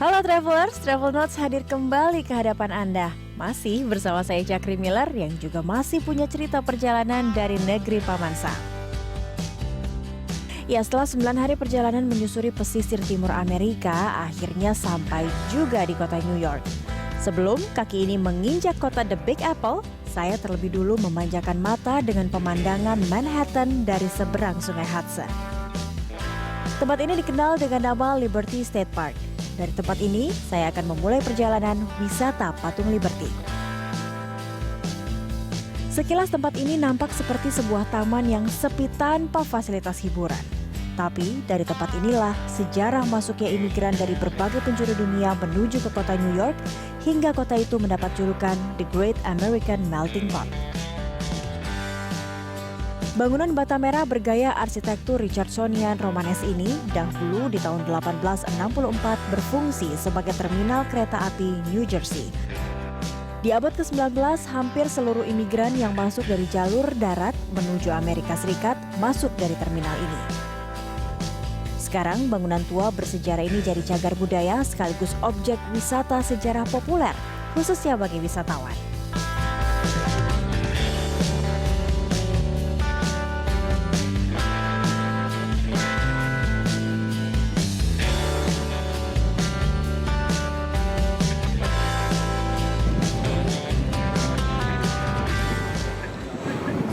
Halo Travelers, Travel Notes hadir kembali ke hadapan Anda. Masih bersama saya Cakri Miller yang juga masih punya cerita perjalanan dari negeri Paman Sam. Ya, setelah 9 hari perjalanan menyusuri pesisir timur Amerika, akhirnya sampai juga di kota New York. Sebelum kaki ini menginjak kota The Big Apple, saya terlebih dulu memanjakan mata dengan pemandangan Manhattan dari seberang Sungai Hudson. Tempat ini dikenal dengan nama Liberty State Park. Dari tempat ini, saya akan memulai perjalanan wisata Patung Liberty. Sekilas tempat ini nampak seperti sebuah taman yang sepi tanpa fasilitas hiburan. Tapi dari tempat inilah sejarah masuknya imigran dari berbagai penjuru dunia menuju ke kota New York hingga kota itu mendapat julukan The Great American Melting Pot. Bangunan bata merah bergaya arsitektur Richardsonian Romanes ini dahulu di tahun 1864 berfungsi sebagai terminal kereta api New Jersey. Di abad ke-19, hampir seluruh imigran yang masuk dari jalur darat menuju Amerika Serikat masuk dari terminal ini. Sekarang bangunan tua bersejarah ini jadi cagar budaya sekaligus objek wisata sejarah populer, khususnya bagi wisatawan.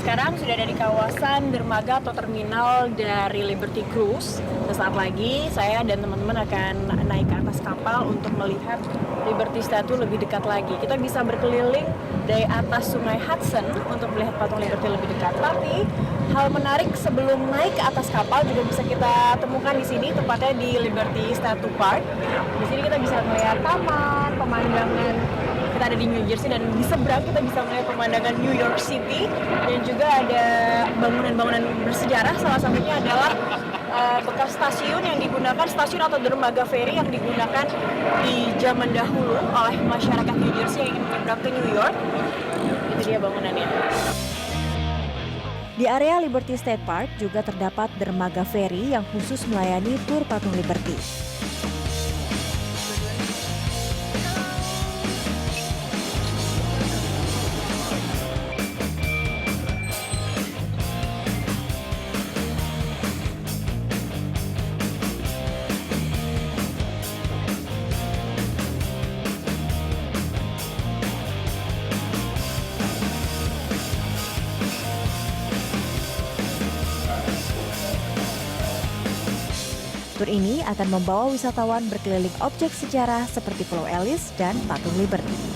Sekarang sudah ada di kawasan dermaga atau terminal dari Liberty Cruise. Sesaat lagi saya dan teman-teman akan naik ke atas kapal untuk melihat Liberty Statue lebih dekat lagi. Kita bisa berkeliling dari atas Sungai Hudson untuk melihat patung Liberty lebih dekat. Tapi hal menarik sebelum naik ke atas kapal juga bisa kita temukan di sini, tepatnya di Liberty Statue Park. Di sini kita bisa melihat taman, pemandangan. Kita ada di New Jersey dan di seberang kita bisa melihat pemandangan New York City dan juga ada bangunan-bangunan bersejarah. Salah satunya adalah bekas stasiun yang digunakan, stasiun atau dermaga feri yang digunakan di zaman dahulu oleh masyarakat New Jersey yang ingin menyeberang ke New York. Itu dia bangunannya. Di area Liberty State Park juga terdapat dermaga feri yang khusus melayani tur patung Liberty. Tur ini akan membawa wisatawan berkeliling objek sejarah seperti Pulau Ellis dan Patung Liberty.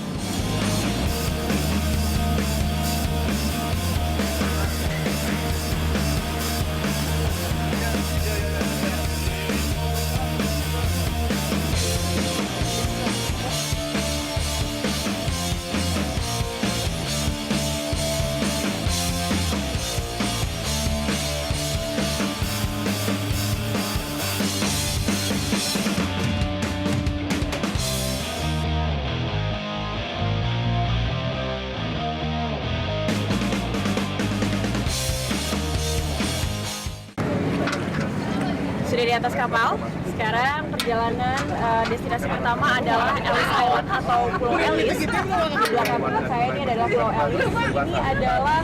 Sudah di atas kapal. Sekarang perjalanan destinasi pertama adalah Ellis Island atau Pulau Ellis. Di belakang saya ini adalah Pulau Ellis. Ini adalah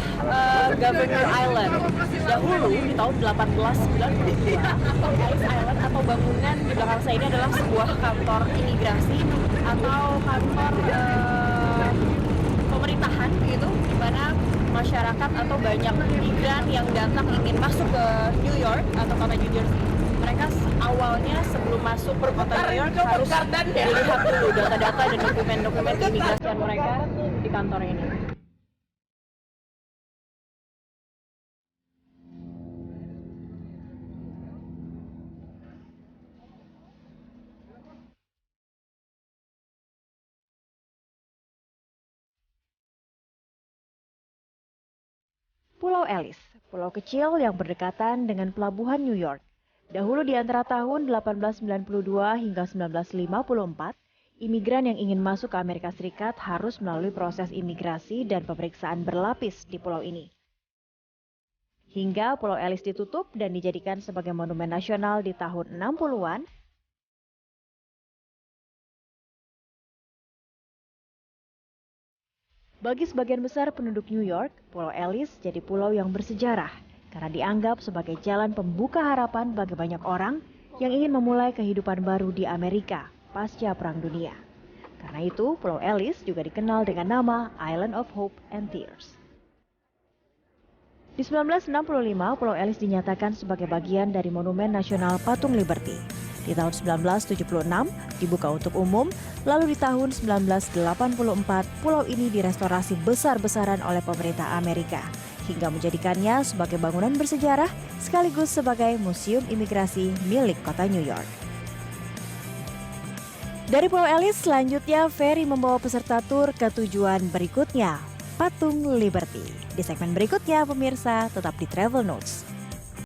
Governor Island. Dahulu di tahun 1892, Ellis Island atau bangunan di belakang saya ini adalah sebuah kantor imigrasi atau kantor pemerintahan gitu, di mana masyarakat atau banyak imigran yang datang ingin masuk ke New York atau kota New Jersey. Mereka awalnya sebelum masuk ke kota New York harus dilihat dulu data-data dan dokumen-dokumen keimigrasian mereka di kantor ini. Pulau Ellis, pulau kecil yang berdekatan dengan pelabuhan New York. Dahulu di antara tahun 1892 hingga 1954, imigran yang ingin masuk ke Amerika Serikat harus melalui proses imigrasi dan pemeriksaan berlapis di pulau ini. Hingga Pulau Ellis ditutup dan dijadikan sebagai monumen nasional di tahun 60-an, Bagi sebagian besar penduduk New York, Pulau Ellis jadi pulau yang bersejarah karena dianggap sebagai jalan pembuka harapan bagi banyak orang yang ingin memulai kehidupan baru di Amerika pasca Perang Dunia. Karena itu, Pulau Ellis juga dikenal dengan nama Island of Hope and Tears. Di 1965, Pulau Ellis dinyatakan sebagai bagian dari Monumen Nasional Patung Liberty. Di tahun 1976, dibuka untuk umum, lalu di tahun 1984, pulau ini direstorasi besar-besaran oleh pemerintah Amerika, hingga menjadikannya sebagai bangunan bersejarah sekaligus sebagai museum imigrasi milik kota New York. Dari Pulau Ellis, selanjutnya feri membawa peserta tur ke tujuan berikutnya, Patung Liberty. Di segmen berikutnya, pemirsa, tetap di Travel Notes.